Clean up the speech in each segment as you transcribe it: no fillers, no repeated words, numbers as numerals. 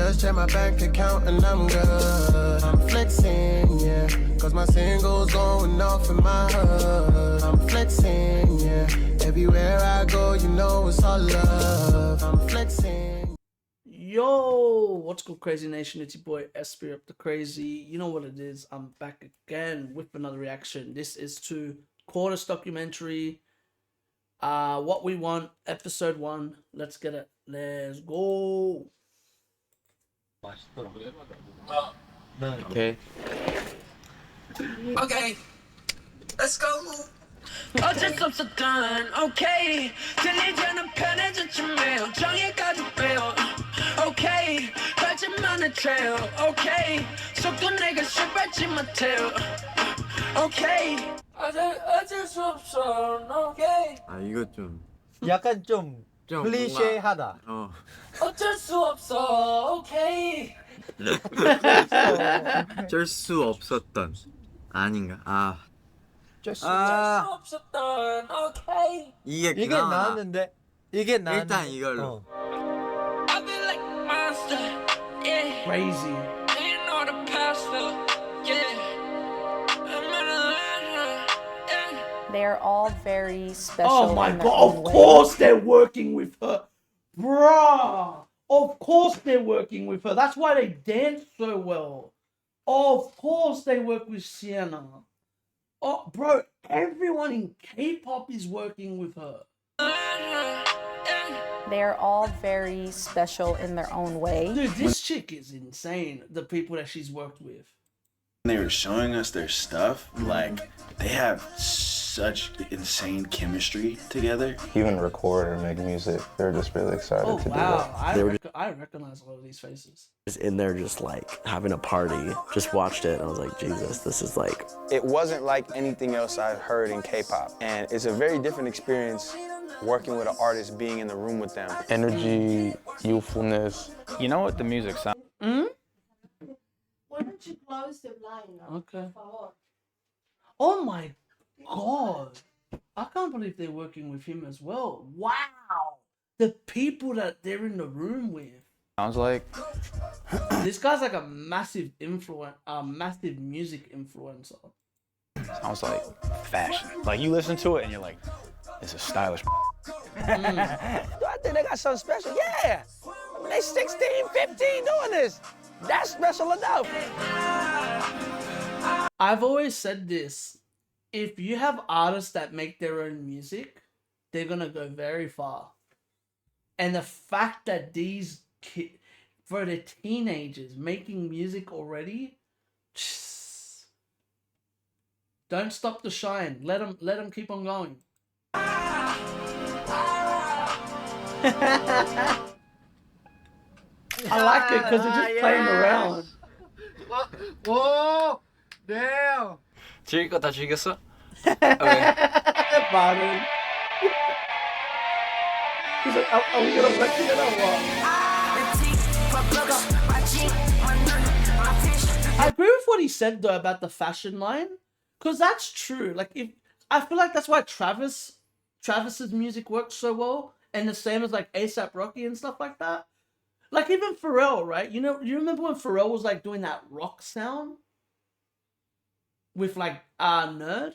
just check my bank account and I'm good. I'm flexing, yeah, cause my singles going off in my hood. I'm flexing, yeah, everywhere I go, you know it's all love. I'm flexing. Yo, what's good, Crazy Nation? It's your boy Espy up the Crazy. You know what it is. I'm back again with another reaction. This is to CORTIS documentary. What We Want, episode 1. Let's get it. Let's go. Okay. Okay, let's go. 어쩔 수 없었던 okay 들리지 편해진 매일 정의까지 빼요 okay 발전만의 trail okay 속도 내가 실패하지 못해요 okay 어쩔 수 없어 okay 아 이거 좀 약간 좀 클리셰하다. 어쩔 수 없어 okay 어쩔 수 없었던 아닌가? 어쩔 수 없었던 okay 이게 나왔는데 이게 나왔는데 일단 이걸로. I feel like a monster yeah Crazy. you know the pastor yeah They're all very special. Oh my in their god, own of way. course they're working with her. Bruh. Of course they're working with her. That's why they dance so well. Of course they work with Sienna. Oh, bro, everyone in K-pop is working with her. They're all very special in their own way. Dude, this chick is insane. The people that she's worked with. They were showing us their stuff, like they have such insane chemistry together. Even record or make music, they're just really excited Oh to wow, do it. I recognize a lot of these faces. Just in there just like having a party. Just watched it and I was like, Jesus, this is like... It wasn't like anything else I've heard in K-pop. And it's a very different experience working with an artist, being in the room with them. Energy, youthfulness. You know what the music sounds Why don't you close the blind now? Okay. Por favor. Oh my god. I can't believe they're working with him as well. Wow. The people that they're in the room with. like. This guy's like a massive massive music influencer. Sounds like fashion. Like you listen to it and you're like, this is stylish. Do I think they got something special? Yeah! I mean, they 16, 15 doing this. That's special enough. I've always said this. If you have artists that make their own music, they're gonna go very far. And the fact that these kids, for the teenagers making music already, don't stop the shine. Let them keep on going. I like it because they're just playing around. 오, damn. 즐길 거 다 즐겼어? Pardon. He's like, are we gonna break it or what? I agree with what he said though about the fashion line, because that's true. Like, if I feel like that's why Travis's music works so well, and the same as like ASAP Rocky and stuff like that. Like even Pharrell, right? You know, you remember when Pharrell was like doing that rock sound with like Nerd,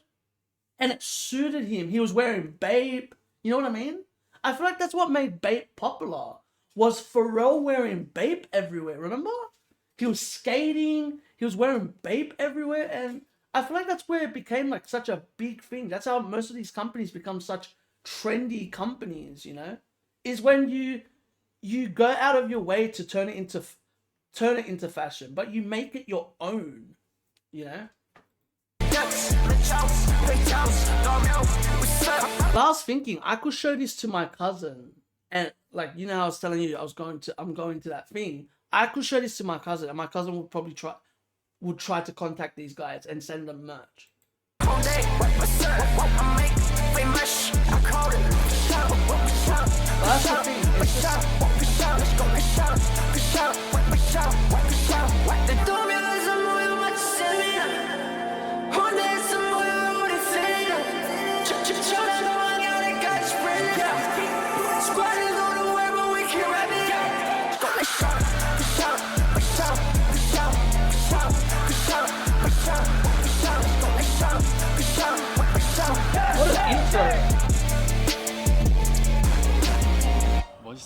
and it suited him. He was wearing Bape. You know what I mean? I feel like that's what made Bape popular. Was Pharrell wearing Bape everywhere? Remember? He was skating. He was wearing Bape everywhere, and I feel like that's where it became like such a big thing. That's how most of these companies become such trendy companies. You know, is when you go out of your way to turn it into fashion, but you make it your own, you know? I was thinking I could show this to my cousin, and like, you know, I was telling you I'm going to that thing. I could show this to my cousin, and my cousin would probably try to contact these guys and send them merch. That's the thing. It's just...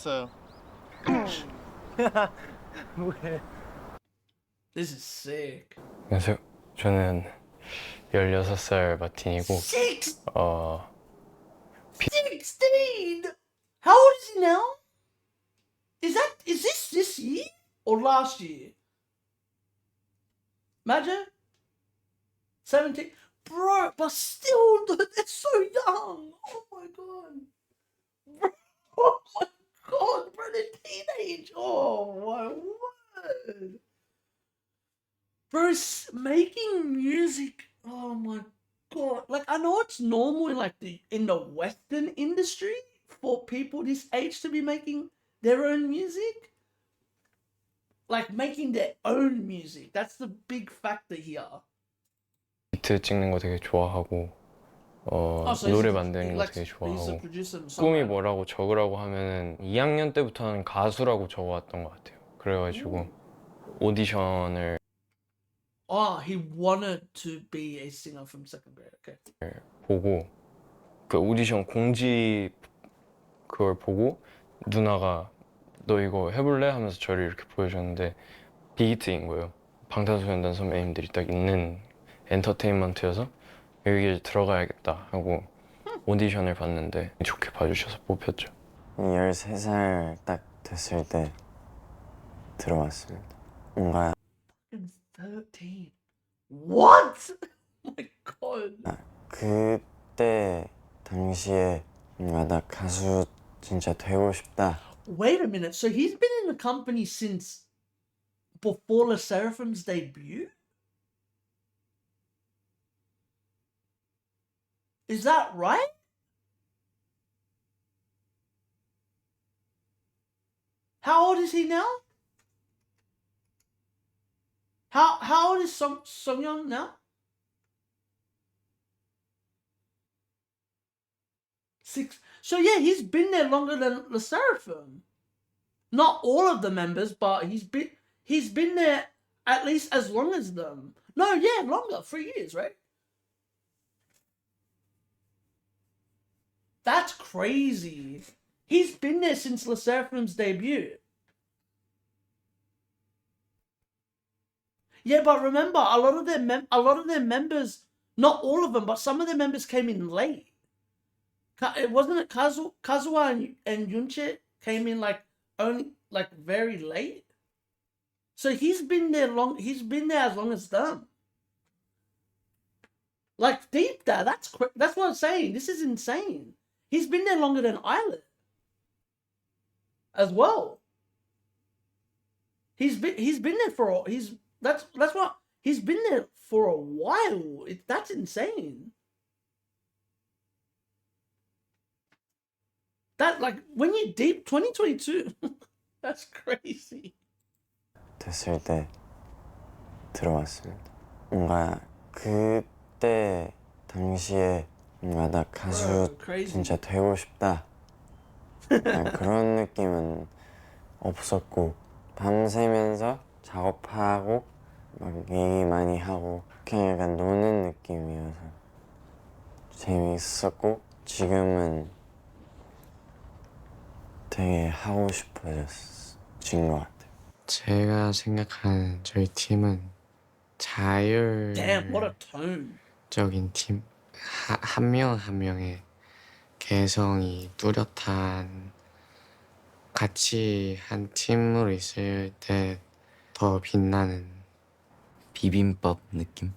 있었어요. This is sick. 안녕하세요. 저는 16살 마틴이고 16! 16! How old is he now? Is this year or last year? Imagine 17, bro, but still, they're so young. Oh my god, bro, oh my god, bro, they're teenage. Oh my word, bro, making music. Oh my god, like I know it's normal in like in the Western industry for people this age to be making their own music. Like making their own music. That's the big factor here. 비트 찍는 거 되게 좋아하고 so 노래 he's- 만드는 he 거 likes- 되게 he's a 좋아하고 producer and 꿈이 songwriter. 뭐라고 적으라고 하면은 2학년 때부터는 가수라고 적어왔던 것 같아요. 그래가지고 오디션을 Oh, he wanted to be a singer from second grade. Okay. 보고 그 오디션 공지 그걸 보고 누나가 너 이거 해볼래? 하면서 저를 이렇게 보여줬는데 빅히트인 거예요. 방탄소년단 선배님들이 딱 있는 엔터테인먼트여서 여기에 들어가야겠다 하고 오디션을 봤는데 좋게 봐주셔서 뽑혔죠. 13살 딱 됐을 때 들어왔습니다. 뭔가 13. What? Oh my god. 그때 당시에 뭔가 나 가수 진짜 되고 싶다. Wait a minute. So he's been in the company since before Le Seraphim's debut? Is that right? How old is he now? How old is Songyeon now? 6. So yeah, he's been there longer than Le Seraphim. Not all of the members, but he's been there at least as long as them. No, yeah, longer, 3 years, right? That's crazy. He's been there since Le Seraphim's debut. Yeah, but remember, a lot of their members, not all of them, but some of their members came in late. It wasn't it Kazuha and Yunche came in only very late. So he's been there as long as them. Like deep there, that's what I'm saying. This is insane. He's been there longer than Islet as well. He's been there for that's what he's been there for a while. That's insane. That when you deep 2022, that's crazy. 됐을 때 들어왔습니다. 뭔가 그때 당시에 뭔가 나 가수 진짜 되고 싶다. 그런 느낌은 없었고 밤새면서 작업하고 막 얘기 많이 하고 그냥 약간 노는 느낌이어서 재미있었고 지금은 되게 하고 싶어진 것 같아요. 제가 생각하는 저희 팀은 Damn, what a tone. 자율적인 팀. 한 명 한 명의 개성이 뚜렷한 같이 한 팀으로 있을 때 더 빛나는 비빔밥 느낌?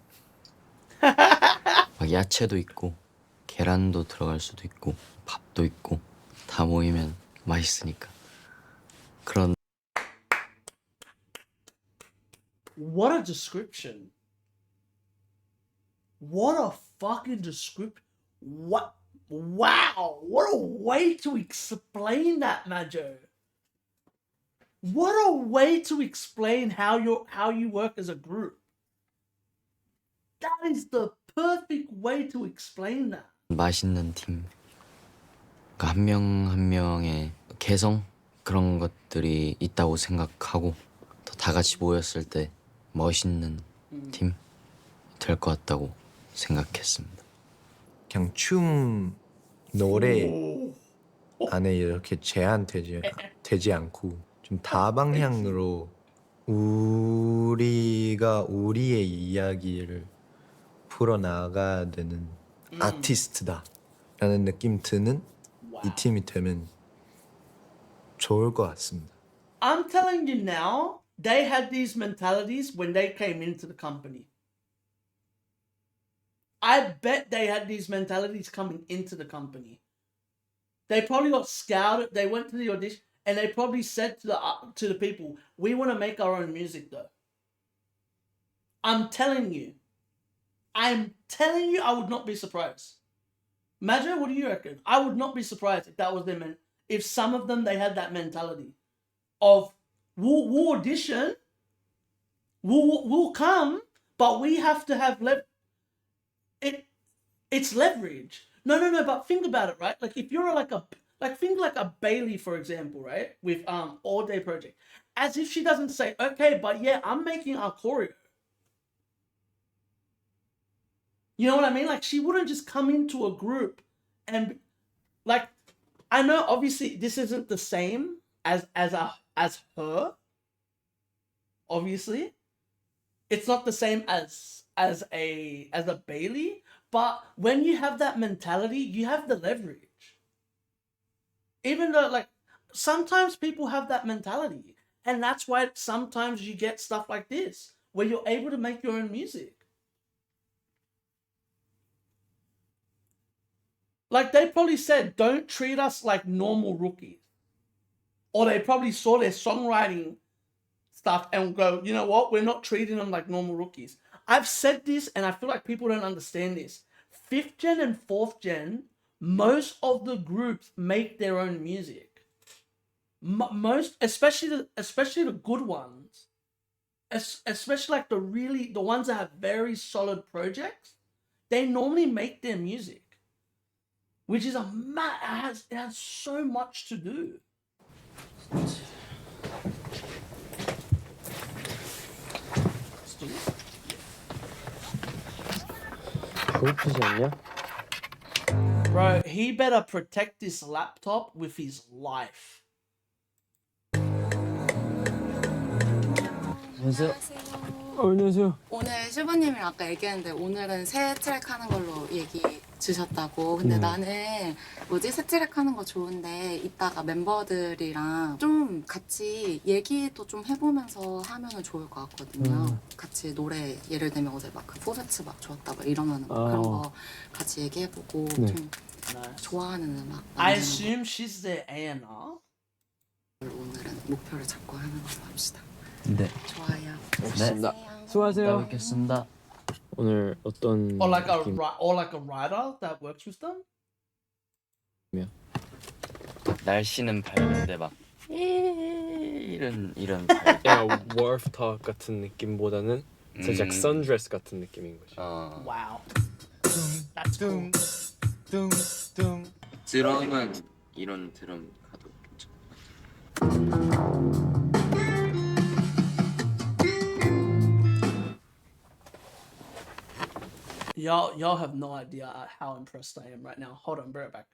막 야채도 있고 계란도 들어갈 수도 있고 밥도 있고 다 모이면 맛있으니까 그런. What a description. What a fucking description. What? Wow. What a way to explain that, Majo. What a way to explain how you work as a group. That is the perfect way to explain that. 맛있는 팀. 그러니까 한 명 한 명의 개성 그런 것들이 있다고 생각하고 더 다 같이 모였을 때 멋있는 팀 될 것 같다고 생각했습니다. 그냥 춤, 노래 안에 이렇게 제한되지 되지 않고 좀 다방향으로 우리가 우리의 이야기를 풀어나가야 되는 아티스트다라는 느낌 드는 이 팀이 되면 좋을 것 같습니다. I'm telling you now, they had these mentalities when they came into the company. I bet they had these mentalities coming into the company. They probably got scouted. They went to the audition and they probably said to the people, "We want to make our own music, though." I'm telling you, I would not be surprised. Imagine, what do you reckon? I would not be surprised if that was their if some of them they had that mentality of we'll audition, we'll come, but we have to have it's leverage. No, but think about it, right? Like if you're think like a Bailey, for example, right? With All Day Project. As if she doesn't say, okay, but yeah, I'm making our choreo. You know what I mean? Like she wouldn't just come into a group and like, I know obviously this isn't the same as her. Obviously. It's not the same as a Bailey. But when you have that mentality, you have the leverage. Even though, like, sometimes people have that mentality. And that's why sometimes you get stuff like this, where you're able to make your own music. Like, they probably said, don't treat us like normal rookies. Or they probably saw their songwriting stuff and go, you know what, we're not treating them like normal rookies. I've said this and I feel like people don't understand this. 5th gen and 4th gen, most of the groups make their own music. Most, especially the good ones, especially like the ones that have very solid projects, they normally make their music, which is it has so much to do. 배고프지 않냐? Bro, he better protect this laptop with his life. 안녕하세요. 안녕하세요. 오늘 실버님이랑 아까 얘기했는데 오늘은 새 트랙 하는 걸로 얘기 주셨다고. 근데 나는 새 트랙 하는 거 좋은데 이따가 멤버들이랑 좀 같이 얘기도 좀 해보면서 하면은 좋을 것 같거든요. 같이 노래 예를 들면 어제 막 그 포베츠 막 좋았다 막 이러면은 그런 거 같이 얘기해보고 좀 좋아하는 음악. I assume she's the A&R. 오늘은 목표를 잡고 하는 걸로 합시다. 네. 좋아요. 네. 수고하세요. 뵙겠습니다. 오늘 어떤 Or like 느낌? a writer that works with them. 날씨는 밝은데 막 이런 약간 wharf talk 같은 느낌보다는 살짝 sundress 같은 느낌인 거죠. Wow. That's cool. 드럼은 이런 드럼 가도 괜찮아. Y'all have no idea how impressed I am right now. Hold on, bring it back.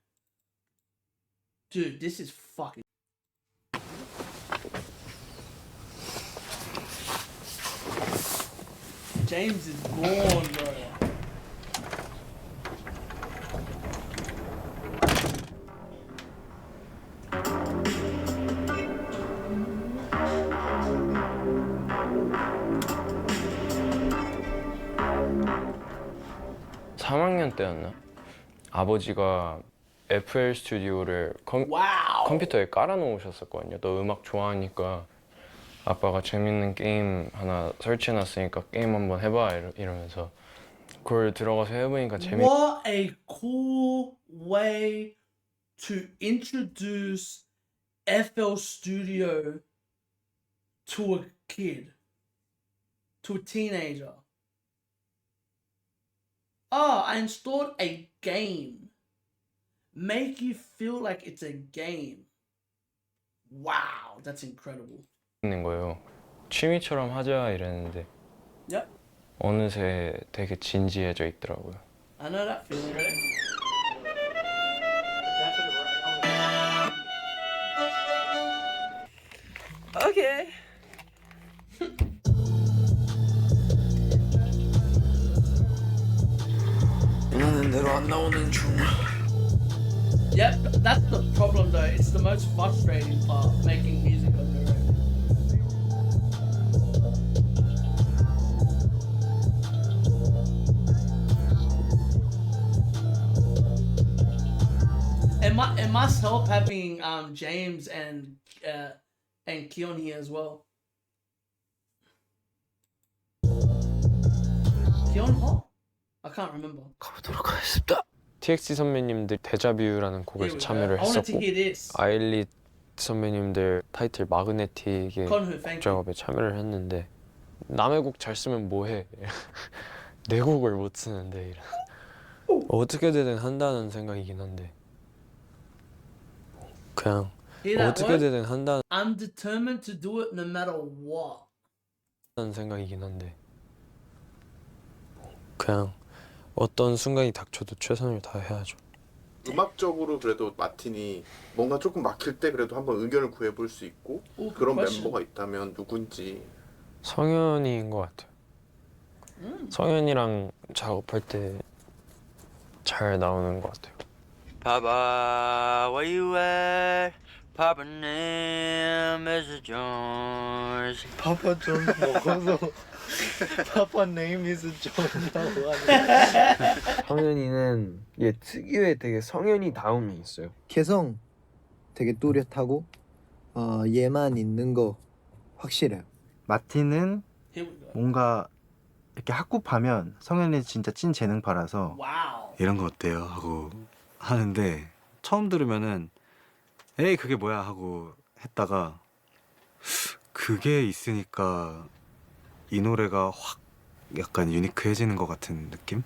Dude, this is fucking... James is gone, bro. 때였나? 아버지가 FL 스튜디오를 컴퓨터에 깔아놓으셨었거든요. 너 음악 좋아하니까 아빠가 재밌는 게임 하나 설치해놨으니까 게임 한번 해봐 이러면서 그걸 들어가서 해보니까 What a cool way to introduce FL Studio to a kid, to a teenager. Oh, I installed a game. Make you feel like it's a game. Wow, that's incredible. 있는 거예요. 취미처럼 하자 이랬는데 Yep. 어느새 되게 진지해져 있더라고요. I know that feeling. Okay. 원하는 대로 안 나오는 중. Yep, that's the problem though. It's the most frustrating part, making music on your own. It must help having James and Keon here as well. Keon? Oh, I can't remember. 가보도록 하겠습니다. TXT 선배님들 데자뷰라는 곡에서 참여를 I wanted to 했었고 hear this. 아일릿 선배님들 타이틀 마그네틱의 Conwho, thank you. 작업에 참여를 했는데 남의 곡 잘 쓰면 뭐해? 내 곡을 못 쓰는데 이런. 어떻게든 한다는 생각이긴 한데 그냥 Hear that word? 어떻게든 한다는 I'm determined to do it no matter what. 생각이긴 한데 그냥 어떤 순간이 닥쳐도 최선을 다해야죠. 음악적으로 그래도 마틴이 뭔가 조금 막힐 때 그래도 한번 의견을 구해볼 수 있고 그런 멤버가 있다면 누군지. 성현이인 것 같아요. 성현이랑 작업할 때 잘 나오는 것 같아요. Papa, where you at? Papa name is Jones. 파파 존 먹어서 파파 네임 이즈 존이라고 하네. 성현이는 얘 특유의 되게 성현이다움이 있어요. 개성 되게 또렷하고 얘만 있는 거 확실해요. 마틴은 뭔가 이렇게 학급하면 성현이 진짜 찐 재능파라서 이런 거 어때요? 하고 하는데 처음 들으면은 에이 그게 뭐야 하고 했다가 그게 있으니까 이 노래가 확 약간 유니크해지는 것 같은 느낌?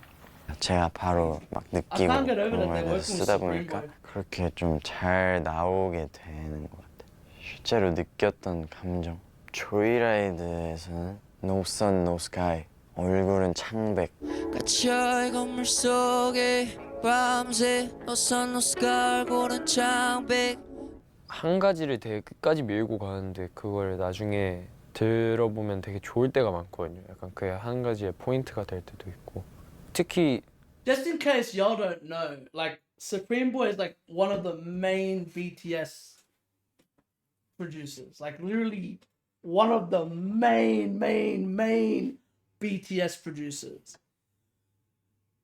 제가 바로 막 느끼고 그런 거에 쓰다 보니까 그렇게 좀 잘 나오게 되는 것 같아요. 실제로 느꼈던 감정. 조이라이드에서는 No sun, no sky. 얼굴은 창백. 갇혀 이 건물 속에 밤새 No sun, no sky. 얼굴은 창백. 한 가지를 되게 끝까지 밀고 가는데 그걸 나중에 들어보면 되게 좋을 때가 많거든요. 약간 그게 한 가지의 포인트가 될 때도 있고 특히 Just in case y'all don't know, like Supreme Boy is like one of the main BTS producers. Like literally one of the main BTS producers.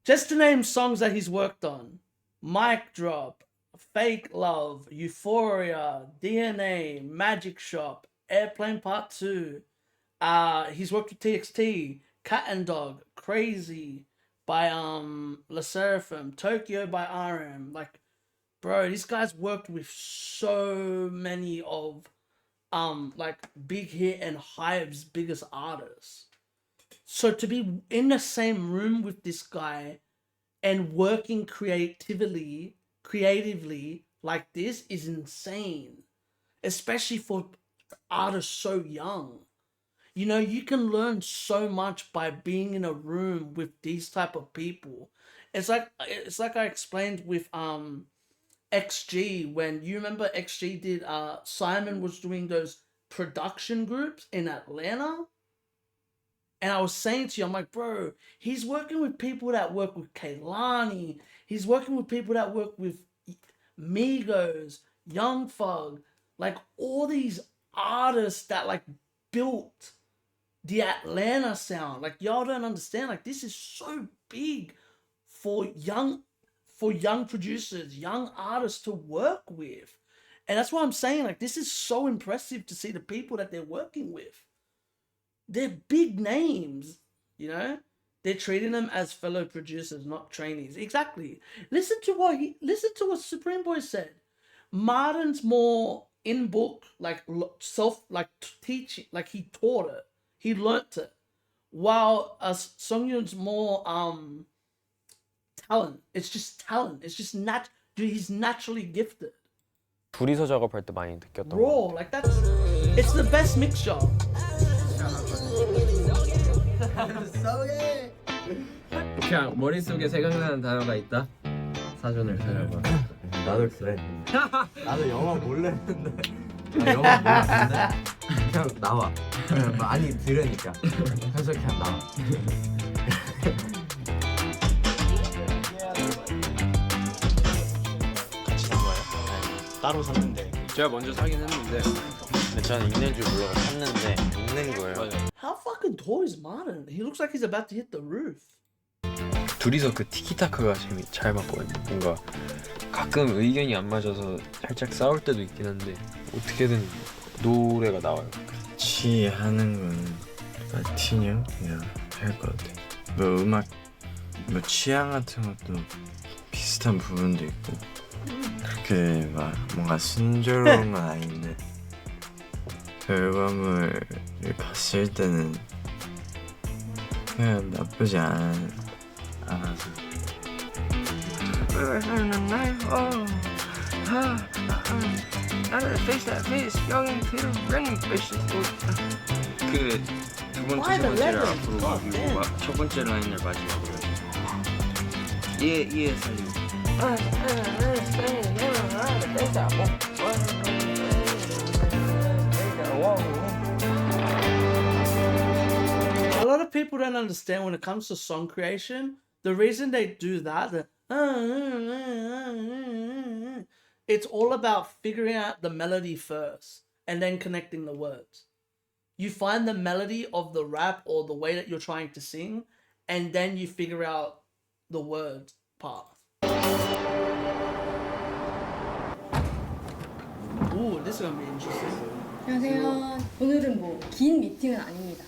Just to name songs that he's worked on: Mic Drop, Fake Love, Euphoria, DNA, Magic Shop, Airplane Part 2. He's worked with TXT, Cat and Dog, Crazy by La Seraphim, Tokyo by RM. Like, bro, this guy's worked with so many of like Big Hit and Hype's biggest artists. So to be in the same room with this guy and working creatively like this is insane, especially for artists so young. You know, you can learn so much by being in a room with these type of people. It's like I explained with XG, when you remember XG did Simon was doing those production groups in Atlanta. And I was saying to you, I'm like, bro, he's working with people that work with Kehlani. He's working with people that work with Migos, Young Thug, like all these artists that like built the Atlanta sound. Like y'all don't understand. Like this is so big for young producers, young artists to work with. And that's why I'm saying, like, this is so impressive to see the people that they're working with. They're big names, you know? They're treating them as fellow producers, not trainees. Exactly. Listen to what Supreme Boy said. Martin's more in book, like teaching, like he taught it. He learnt it. While Songyun's more talent. It's just talent. It's just he's naturally gifted. 둘이서 작업할 때 많이 느꼈던 것 Raw, 같아요. like it's the best mixture. 그냥 머릿속에 생각나는 단어가 있다? 사전을 찾아봐. 나도 그래. 나도 영어 몰랐는데. 영어 몰랐는데. 그냥 나와. 그냥 많이 들으니까. 그래서 그냥 나와. 같이 산 거예요? 따로 샀는데. 제가 먼저 사긴 했는데 근데 저는 읽는 줄 몰라서 샀는데 읽는 거예요. How fucking tall is Martin? He looks like he's about to hit the roof. 둘이서 그 티키타카가 잘 맞거든요. 뭔가 가끔 의견이 안 맞아서 살짝 싸울 때도 있긴 한데 어떻게든 노래가 나와요. 같이 하는 건 마틴이 형 그냥 할 것 같아. 뭐 음악 뭐 취향 같은 것도 비슷한 부분도 있고 그렇게 막 뭔가 순조로운 건 아닌데 결과물을 봤을 때는 그냥 나쁘지 않아서. 그 두 번째 세 번째를 앞으로 가고 첫 번째 라인을 마지막으로 예 살리고. A lot of people don't understand when it comes to song creation. The reason they do that, it's all about figuring out the melody first and then connecting the words. You find the melody of the rap or the way that you're trying to sing, and then you figure out the word part. Ooh, this is gonna be interesting. 안녕하세요. 오늘은 뭐 긴 미팅은 아닙니다.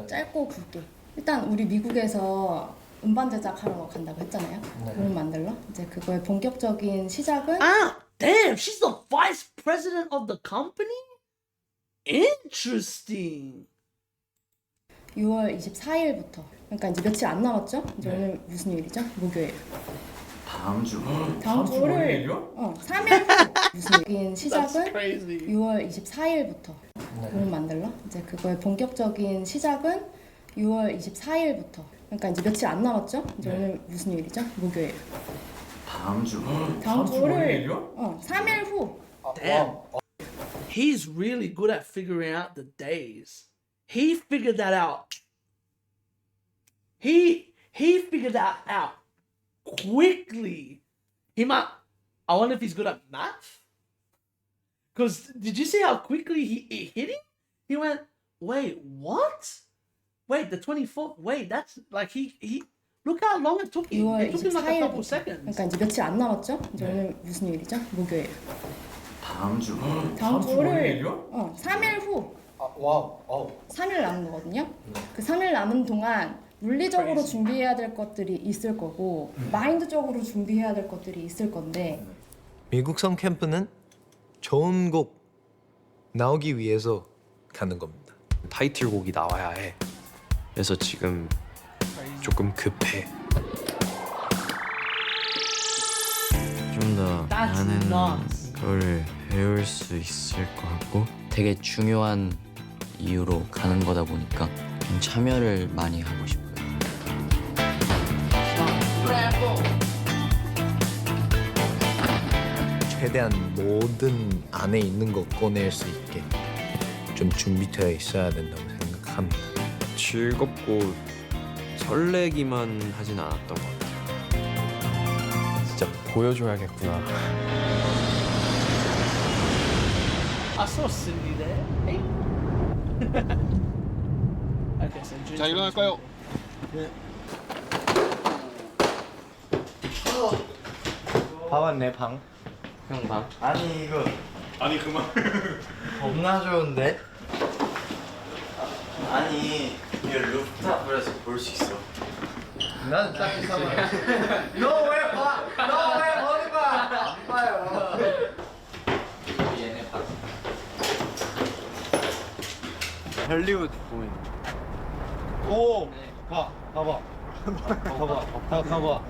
짧고 굵게. 일단 우리 미국에서 음반 제작하러 간다고 했잖아요. 음원 만들러. 이제 그거의 본격적인 시작은 Damn, she's the vice president of the company? Interesting. 6월 24일부터. 그러니까 이제 며칠 안 남았죠? 이제 오늘 무슨 요일이죠? 목요일. 다음 주. 다음 주 월요일. 3일 후 무슨 시작은 6월 24일부터. 음원 만들러. 이제 그거의 본격적인 시작은 6월 24일부터. 그러니까 이제 며칠 안 남았죠? 이제 오늘 무슨 요일이죠? 목요일. 다음 주. 다음 주 월요일. 3일 후. Damn. He's really good at figuring out the days. He figured that out. He figured that out quickly. I wonder if he's good at math. Because did you see how quickly he hit him? He went, wait, what? Wait, the 24th. Wait, that's like he. Look how long it took him. It took him like a couple seconds. 그러니까 이제 며칠 안 남았죠? 이제 오늘 무슨 요일이죠? 목요일. 다음 주. 다음 주 월요일. 3일 후. 와우. 3일 남은 거거든요. 그 3일 남은 동안 물리적으로 준비해야 될 것들이 있을 거고 마인드적으로 준비해야 될 것들이 있을 건데 미국성 캠프는 좋은 곡 나오기 위해서 가는 겁니다. 타이틀곡이 나와야 해. 그래서 지금 조금 급해. 좀 더 많은 거를 배울 수 있을 것 같고 되게 중요한 이유로 가는 거다 보니까 좀 참여를 많이 하고 싶어요. 최대한 모든 안에 있는 거 꺼낼 수 있게 좀 준비되어 있어야 된다고 생각합니다. 즐겁고 설레기만 하진 않았던 것 같아요. 진짜 보여줘야겠구나. I saw Cindy there. Hey. Okay, so June. 자, 일어날까요? 네. 다 왔네 방. 형 방. 아니 이거. 아니 그만. 겁나 좋은데? 아니 이거 루프탑에서 볼 수 있어. 난 딱 이상해. 너 왜 봐? 너 왜 머리 봐? 안 봐요. 얘네 봐. 할리우드 보면. 오. 봐봐. 봐봐.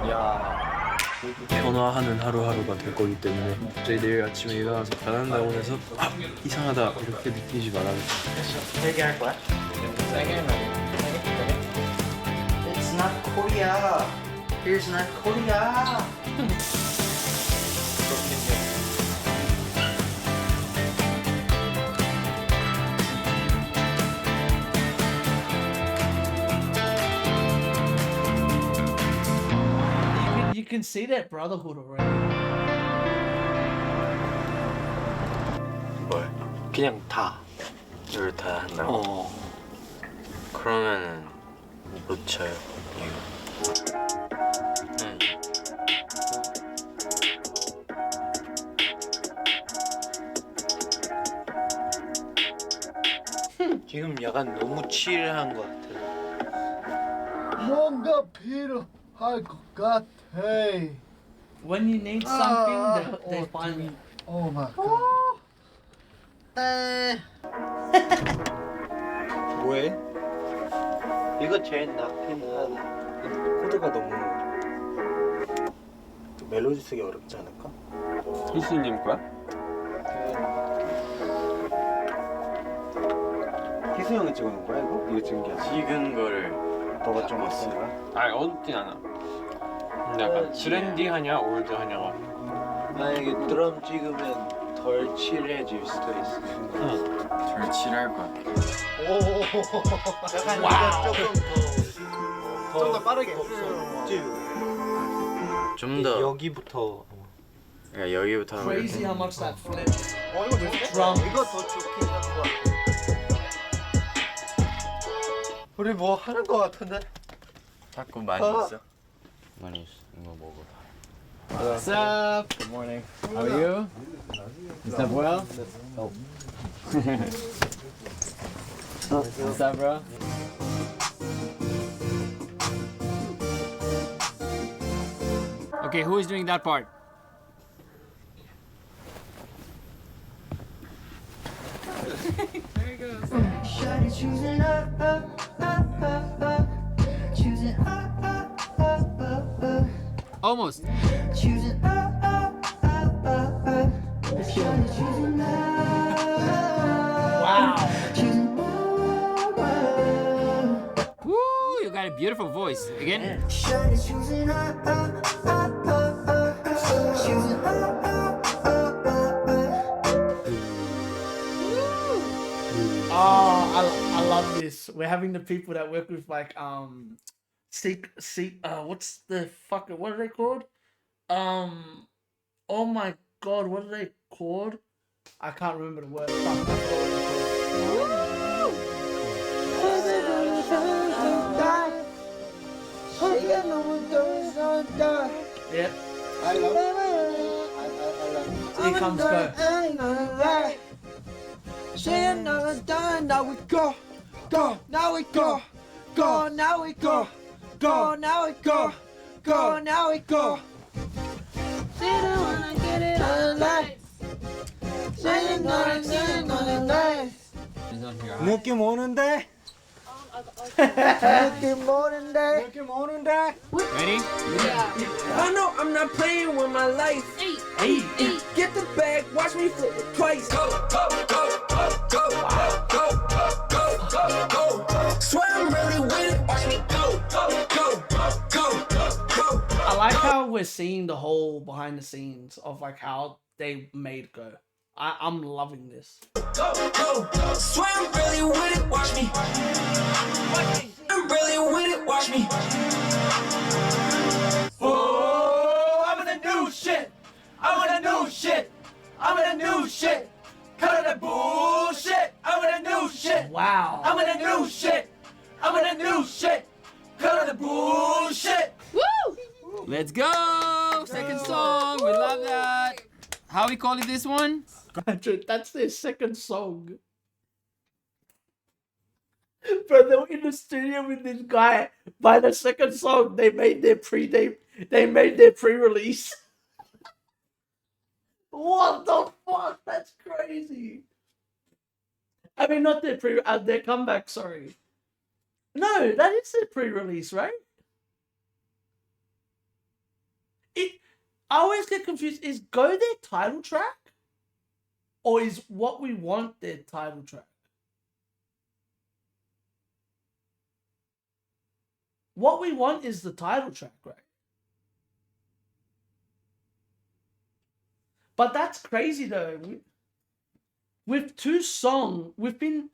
야. 변화하는 하루하루가 될 거기 때문에 갑자기 내일 아침에 일어나서 변한다고 해서 이상하다 이렇게 느끼지 말아야겠다. 세게 할 거야? 세게. It's not Korea. Here's not Korea. can see that brotherhood already. 뭘? 그냥 다. 이걸 다 한다고? 그러면은 못 쳐요. 네. 지금 약간 너무 칠한 것 같아. 뭔가 필요할 것 같아. When you need something, they find you. Oh my god. 뭐해? 이거 제일 낫긴 하다. 코드가 너무 멜로디 쓰기 어렵지 않을까? 희수님 거야? 희수 형이 찍어놓은 거야 이거? 이거 찍은 게 아니야? 찍은 거를 너가 좀 쓴 거야? 아니 어둡진 않아. 근데 약간 트렌디하냐 올드하냐가. 만약에 드럼 찍으면 덜 칠해질 수도 있어. 덜 칠할 것 같아. 오. 약간 이거 조금 더 빠르게. 좀 더 여기부터. 그러니까 여기부터 하면 Crazy how much that flips. 이거 좋네. Drum. 이거 더 좋긴 한 것 같아. 우리 뭐 하는 것 같은데? 자꾸 많이 있어. 많이 있어. 이거 먹어. What's up? Good morning. How are you? Is that well? Oh. What's up, bro? Okay, who is doing that part? There he goes. Shawty choosing up, choosing up. Almost. Choosing up. Shawty choosing up. Wow. Choosing Woo! You got a beautiful voice. Again. Shawty choosing up. Choosing up. Oh, I love this. We're having the people that work with like what's the fuck, what are they called? Oh my god, what are they called? I can't remember the word. Fuck, I forgot what they're called. Yep. I love it. Here comes Go. Say another time, now we go, now we go, now we go, now we go, now we go. Say the one I get it on the light. Say another night. 느낌 오는데? 느낌 오는데? Ready? I know I'm not playing with my life. Hey. Get the bag, watch me flip it twice. Go. Swear I'm really with it, watch me go. I like how we're seeing the whole behind the scenes of like how they made Go. I'm loving this. Go. Swear I'm really with it, watch me. I'm really with it, watch me. Oh, I'm in the new shit. I'm in the new shit. I'm in the new shit. Cut the bullshit. I'm in the new shit. Wow. I'm in the new shit. I'm in the new shit. Cut the bullshit. Woo! Let's go! Second song. We love that. How we call it this one? That's their second song. Bro, they were in the studio with this guy. By the second song, they made their pre-release. What the fuck? That's crazy. I mean, not their comeback. Sorry. No, that is their pre-release, right? I always get confused. Is Go their title track? Or is What We Want their title track? What We Want is the title track, right? But that's crazy though. With two songs, within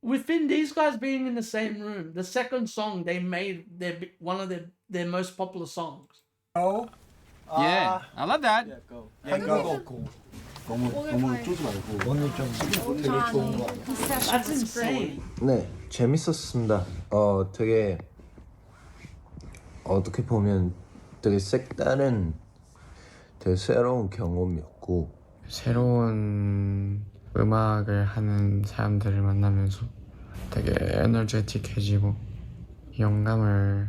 these guys being in the same room, the second song they made one of their most popular songs. No, Yeah, I love that. 너무 쪼지 말고 오늘 좀 되게 좋은 거 같아요. That's insane. 네, 재밌었습니다. 되게 어떻게 보면 되게 색다른, 되게 새로운 경험이었고 새로운 음악을 하는 사람들을 만나면서 되게 에너제틱해지고 영감을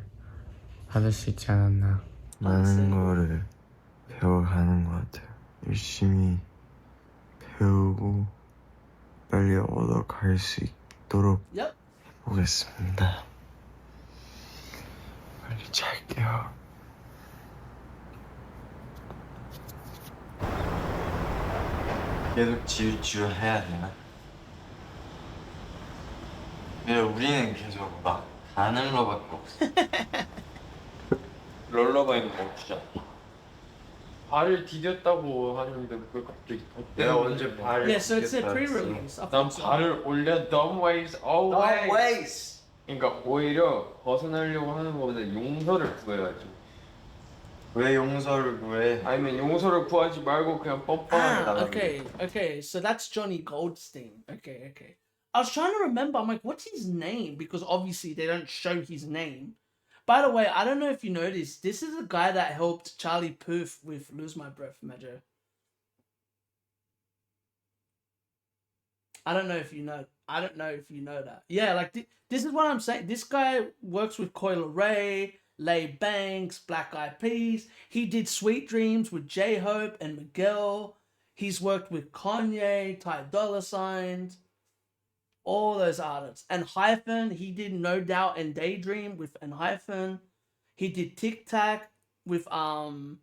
받을 수 있지 않았나. 많은 거를 배워가는 것 같아요. 열심히 배우고 빨리 얻어갈 수 있도록 해보겠습니다. 빨리 잘게요. 계속 지우지우해야 되나? 왜 우리는 계속 막 반응러밖에 없어. 롤러바이는 멈추잖아. 발을 디뎠다고 하는데 그걸 갑자기 내가 언제 발을 Yeah, so it's a pre-release. 난 발을 올려 dumb ways always. 그러니까 오히려 벗어나려고 하는 것보다 용서를 구해야지. 왜 용서를 구해? 아니면 용서를 구하지 말고 그냥 뻔뻔하게 나가. Okay. So that's Johnny Goldstein. Okay. I was trying to remember. I'm like, what's his name? Because obviously they don't show his name. By the way, I don't know if you noticed. This is a guy that helped Charlie Puth with "Lose My Breath," Majo. I don't know if you know. I don't know if you know that. Yeah, like this is what I'm saying. This guy works with Coil Ray, Lay Banks, Black Eyed Peas. He did "Sweet Dreams" with J-Hope and Miguel. He's worked with Kanye, Ty Dolla $ign, all those artists. And Hyphen, he did No Doubt and Daydream with Hyphen. He did Tic Tac with Eiley.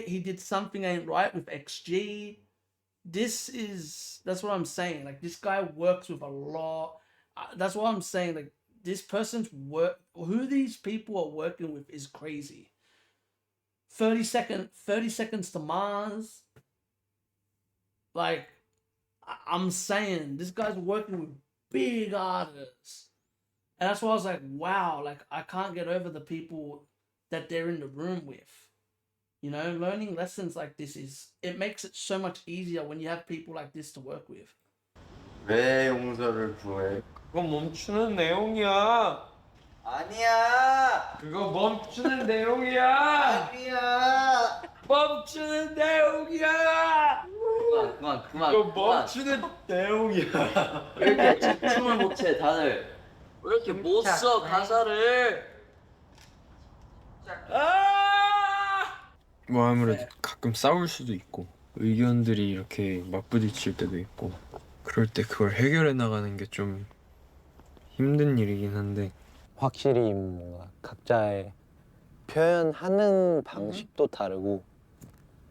He did Something Ain't Right with XG. That's what I'm saying. Like, this guy works with a lot. That's what I'm saying. Like, this person's who these people are working with is crazy. 30 Seconds to Mars. Like, I'm saying, this guy's working with big artists. And that's why I was like, wow, like, I can't get over the people that they're in the room with. You know, learning lessons like this it makes it so much easier when you have people like this to work with. 왜 용서를 구해? 그거 멈추는 내용이야. 아니야. 그거 멈추는 내용이야. 아니야. 멈추는 내용이야. 그만. 그거 멈추는 내용이야. 왜 이렇게 집중을 못해 다들? 왜 이렇게 못 써 가사를? 뭐 아무래도 가끔 싸울 수도 있고 의견들이 이렇게 맞부딪힐 때도 있고 그럴 때 그걸 해결해 나가는 게 좀 힘든 일이긴 한데 확실히 뭔가 각자의 표현하는 방식도 다르고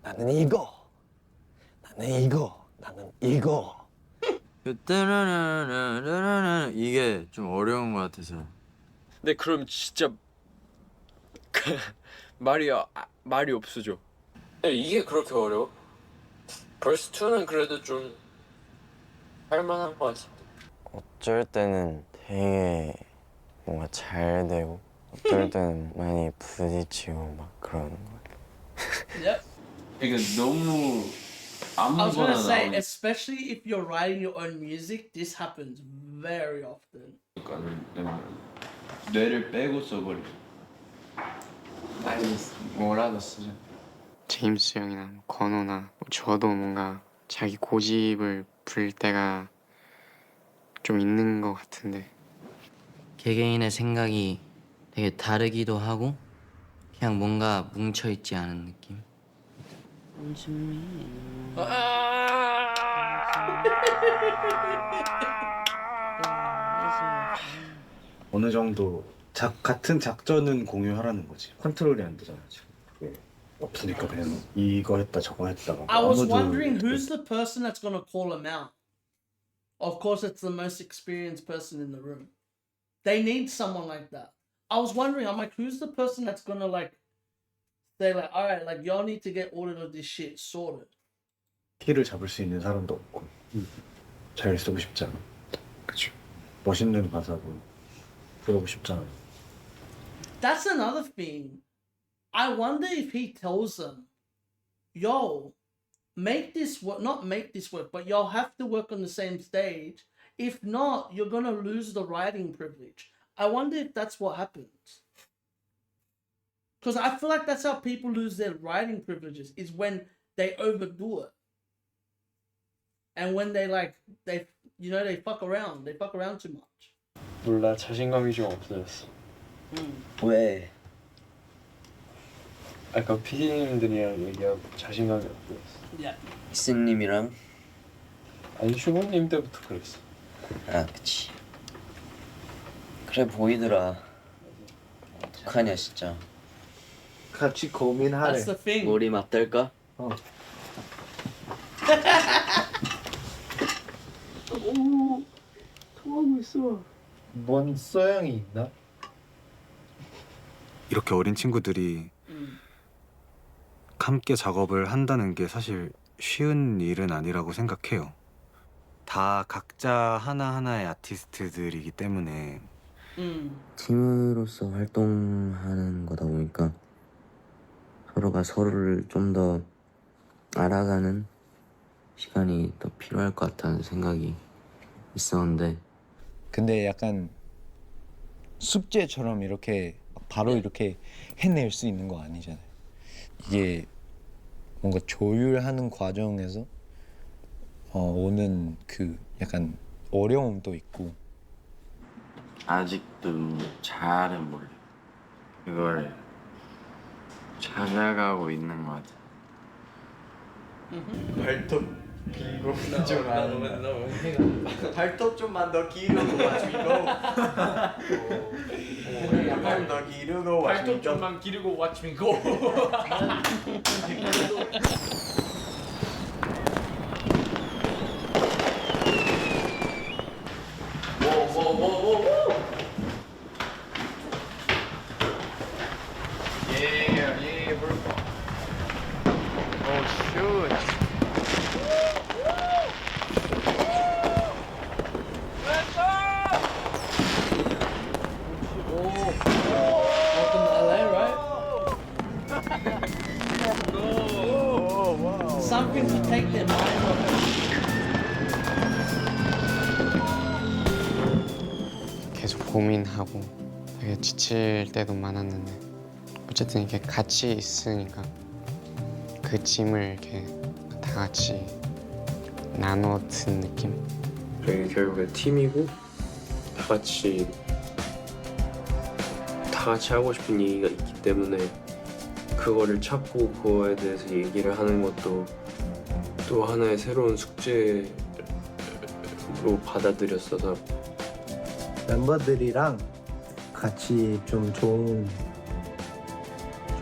나는 이거 이게 좀 어려운 것 같아서. 근데 그럼 진짜 말이 없어져. 이게 그렇게 어려워? 벌스 2는 그래도 좀 할만한 것 같아. 어쩔 때는 되게 뭔가 잘 되고 어쩔 때는 많이 부딪히고 막 그러는 것 같아. 이게 너무 I was 아무거나 gonna say, 나오니까 especially if you're writing your own music, this happens very often. 뇌를 빼고 써버려. 아니 뭐라도 쓰죠. 제임스 형이나 건호나 저도 뭔가 자기 고집을 부릴 때가 좀 있는 것 같은데 개개인의 생각이 되게 다르기도 하고 그냥 뭔가 뭉쳐있지 않은 느낌. 어느 정도 같은 작전은 공유하라는 거지. 컨트롤이 안 되잖아 지금. 그게 없으니까 그냥 이거 했다 저거 했다가. I was wondering who's the person that's gonna call him out. Of course, it's the most experienced person in the room. They need someone like that. I was wondering, I'm like, who's the person that's gonna like say like, all right, like y'all need to get all of this shit sorted. 키를 잡을 수 있는 사람도 없고 잘 쓰고 싶잖아. 그렇죠. 멋있는 가사고 그러고 싶잖아. That's another thing. I wonder if he tells them, yo, make this work, not make this work, but y'all have to work on the same stage. If not, you're gonna lose the writing privilege. I wonder if that's what happens. Because I feel like that's how people lose their writing privileges, is when they overdo it. And when they they fuck around. They fuck around too much. 몰라, 자신감이 좀 없어졌어. 왜? 아까 PD님들이랑 얘기하고 자신감이 없어졌어. 야. 이승님이랑? 아니, 슈고님 때부터 그랬어. 아, 그치. 그래 보이더라. 어떡하냐 진짜. 같이 고민하래. That's the thing. 우리 맞댈까? 어. 오, 통하고 있어. 뭔 소용이 있나? 이렇게 어린 친구들이 함께 작업을 한다는 게 사실 쉬운 일은 아니라고 생각해요. 다 각자 하나하나의 아티스트들이기 때문에 팀으로서 활동하는 거다 보니까 서로가 서로를 좀 더 알아가는 시간이 더 필요할 것 같다는 생각이 있었는데, 근데 약간 숙제처럼 이렇게 바로 이렇게 해낼 수 있는 거 아니잖아요. 이게 뭔가 조율하는 과정에서 오는 그 약간 어려움도 있고. 아직도 잘은 몰라. 그걸 찾아가고 있는 것 같아. 발톱 길고 좀 안. 발톱 좀만 더 기르고 watch me go. 약간 더 기르고 watch me 발톱 go. 좀만 기르고 watch me go. Whoa. Yeah, bro. Oh, shoot. Let's go! Welcome to LA, right? Something to take their mind off it. 계속 고민하고 되게 지칠 때도 많았는데 어쨌든 이렇게 같이 있으니까 그 짐을 이렇게 다 같이 나눠 든 느낌? 이게 결국에 팀이고 다 같이 하고 싶은 얘기가 있기 때문에 그거를 찾고 그거에 대해서 얘기를 하는 것도 또 하나의 새로운 숙제로 받아들였어서 멤버들이랑 같이 좀 좋은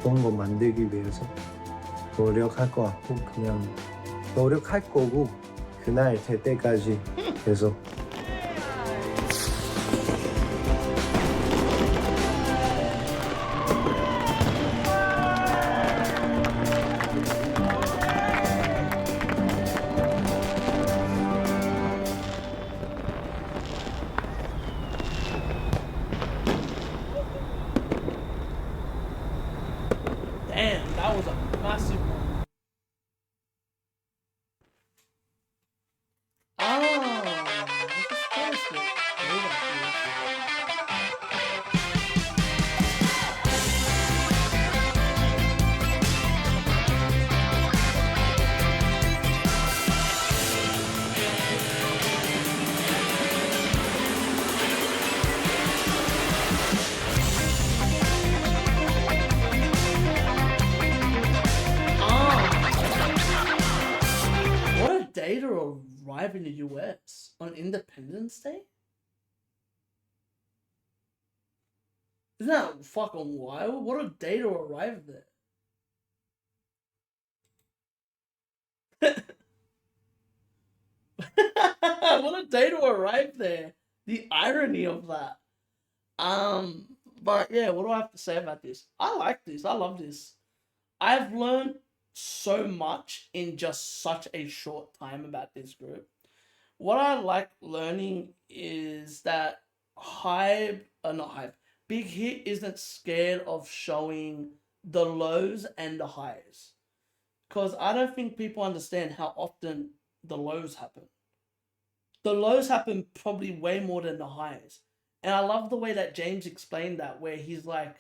거 만들기 위해서 노력할 것 같고, 그냥 노력할 거고 그날 될 때까지 계속. Damn, that was a massive one. This is close. What a day to arrive in the US on Independence Day? Isn't that fucking wild? What a day to arrive there. What a day to arrive there. The irony of that. But yeah, what do I have to say about this? I like this. I love this. I've learned so much in just such a short time about this group. What I like learning is that Big Hit isn't scared of showing the lows and the highs. Because I don't think people understand how often the lows happen. The lows happen probably way more than the highs. And I love the way that James explained that, where he's like,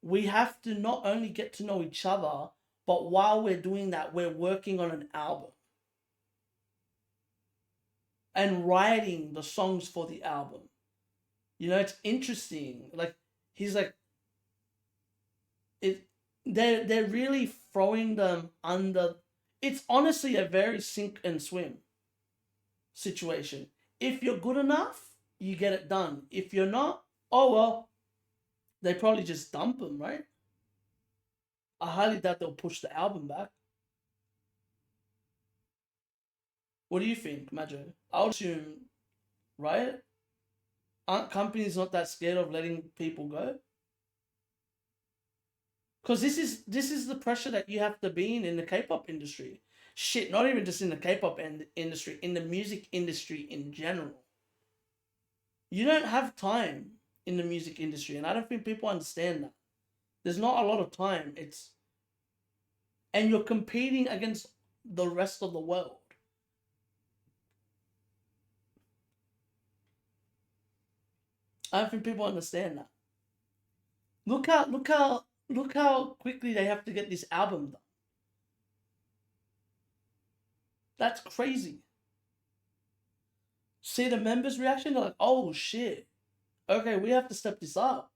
we have to not only get to know each other, but while we're doing that, we're working on an album. And writing the songs for the album. You know, it's interesting. Like, he's like, they're really throwing them under. It's honestly a very sink and swim situation. If you're good enough, you get it done. If you're not, oh well, they probably just dump them, right? I highly doubt they'll push the album back. What do you think, Majo? I would assume, right? Aren't companies not that scared of letting people go? Because this is the pressure that you have to be in the K-pop industry. Shit, not even just in the K-pop industry, in the music industry in general. You don't have time in the music industry, and I don't think people understand that. There's not a lot of time. And you're competing against the rest of the world. I don't think people understand that. Look how quickly they have to get this album done. That's crazy. See the members' reaction? They're like, oh shit. Okay, we have to step this up.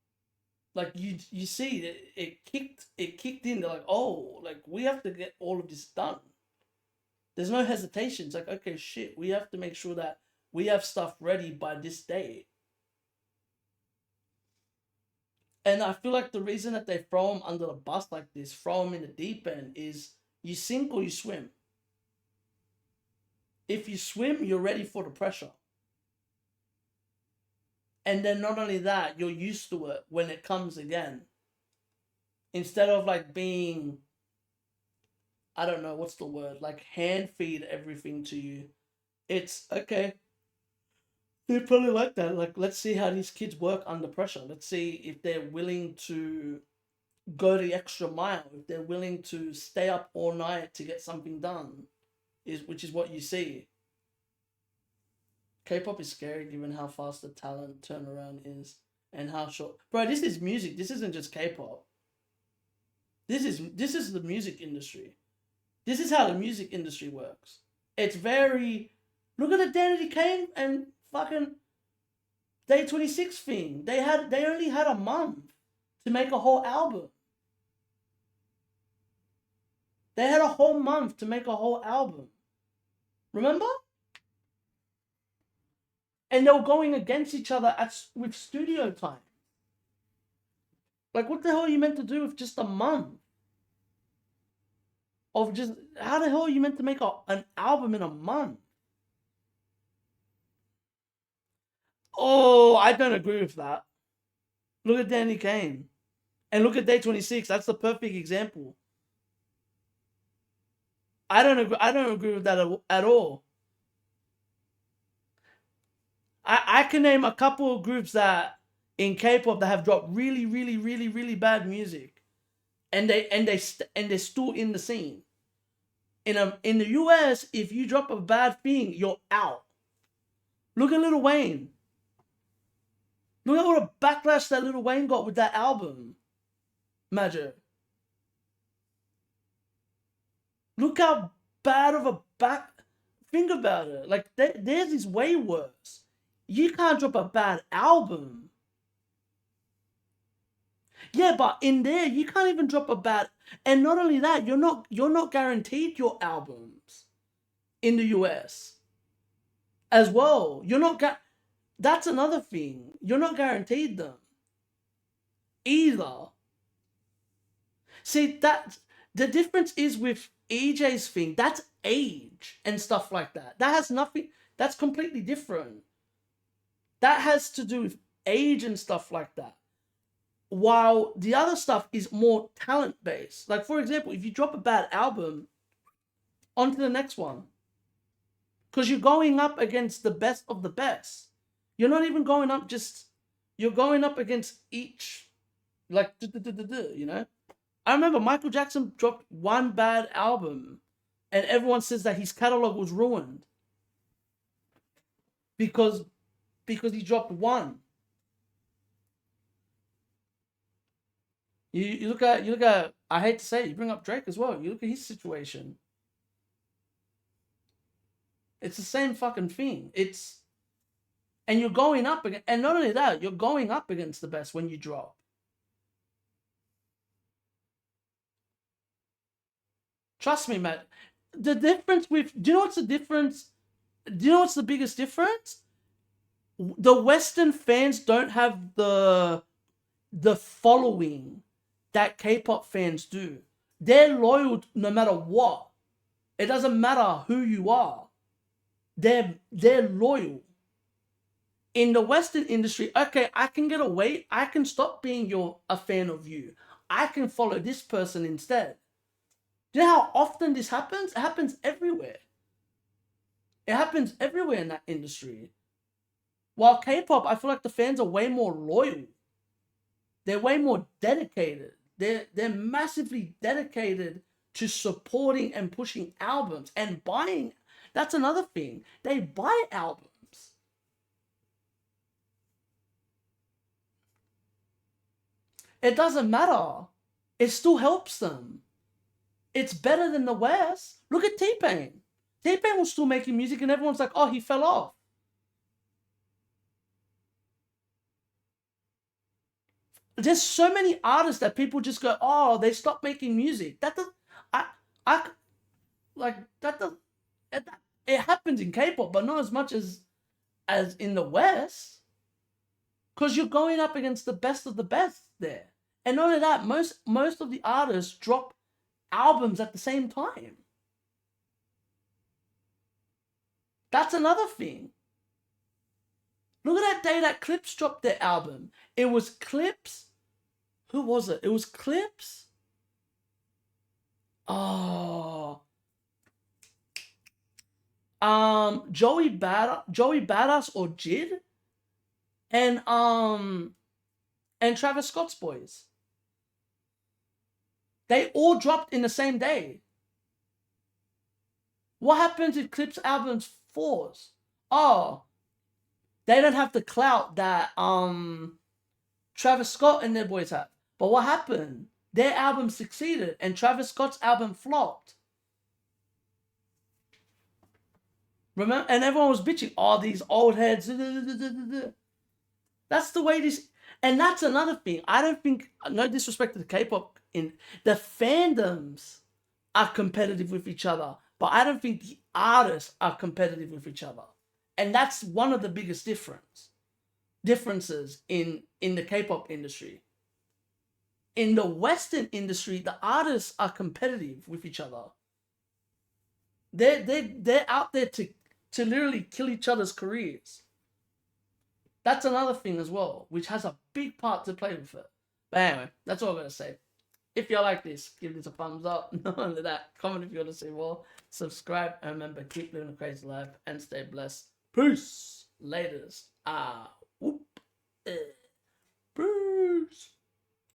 Like you see it kicked in. They're like, oh, like we have to get all of this done. There's no hesitation. It's like, okay, shit, we have to make sure that we have stuff ready by this day. And I feel like the reason that they throw them under the bus like this, throw them in the deep end, is you sink or you swim. If you swim, you're ready for the pressure. And then not only that, you're used to it when it comes again. Instead of like being, I don't know, what's the word? Like hand feed everything to you. It's, okay, they probably like that. Like, let's see how these kids work under pressure. Let's see if they're willing to go the extra mile. If they're willing to stay up all night to get something done, which is what you see. K-pop is scary given how fast the talent turnaround is and how short. Bro, this is music. This isn't just K-pop. This is the music industry. This is how the music industry works. It's very. Look at the Danity Kane and fucking Day 26 thing. They only had a month to make a whole album. They had a whole month to make a whole album. Remember? And they were going against each other with studio time. Like, what the hell are you meant to do with just a month? How the hell are you meant to make an album in a month? Oh, I don't agree with that. Look at Danny Kane. And look at Day 26. That's the perfect example. I don't agree with that at all. I can name a couple of groups that in K-pop that have dropped really, really, really, really bad music, and they're still in the scene. In the US, if you drop a bad thing, you're out. Look at Lil Wayne. Look at all the backlash that Lil Wayne got with that album. Majo. Look how bad of a think about it. Like, theirs is way worse. You can't drop a bad album. Yeah, but in there, you can't even drop a bad. And not only that, you're not guaranteed your albums in the US as well. That's another thing. You're not guaranteed them either. See, the difference is with EJ's thing. That's age and stuff like that. That has nothing. That's completely different. That has to do with age and stuff like that. While the other stuff is more talent-based. Like, for example, if you drop a bad album, on to the next one. Because you're going up against the best of the best. You're not even going up you're going up against each, like, you know? I remember Michael Jackson dropped one bad album, and everyone says that his catalog was ruined because he dropped one. You look at I hate to say it, you bring up Drake as well. You look at his situation. It's the same fucking thing. And you're going up against, and not only that, you're going up against the best when you drop. Trust me, Matt. The difference with, do you know what's the difference? Do you know what's the biggest difference? The Western fans don't have the following that K-pop fans do. They're loyal no matter what. It doesn't matter who you are. They're loyal. In the Western industry, okay, I can get away. I can stop being a fan of you. I can follow this person instead. Do you know how often this happens? It happens everywhere. It happens everywhere in that industry. While K-pop, I feel like the fans are way more loyal. They're way more dedicated. They're massively dedicated to supporting and pushing albums and buying. That's another thing. They buy albums. It doesn't matter. It still helps them. It's better than the West. Look at T-Pain. T-Pain was still making music and everyone's like, oh, he fell off. There's so many artists that people just go, oh, they stopped making music. That does, it happens in K-pop, but not as much as in the West. Because you're going up against the best of the best there. And not only that, most of the artists drop albums at the same time. That's another thing. Look at that day that Clips dropped their album. It was Clips. Who was it? It was Clips. Oh. Joey Badass or Jid. And Travis Scott's boys. They all dropped in the same day. What happens if Clips albums falls? Oh, they don't have the clout that Travis Scott and their boys have. But what happened? Their album succeeded and Travis Scott's album flopped. Remember? And everyone was bitching, oh, these old heads. That's the way this... And that's another thing. I don't think, no disrespect to the K-pop, the fandoms are competitive with each other, but I don't think the artists are competitive with each other. And that's one of the biggest differences in the K-pop industry. In the Western industry, the artists are competitive with each other. They're out there to literally kill each other's careers. That's another thing as well, which has a big part to play with it. But anyway, that's all I'm going to say. If you like this, give this a thumbs up. Not only that, comment if you want to see more. Subscribe. And remember, keep living a crazy life and stay blessed. Peace. Laters.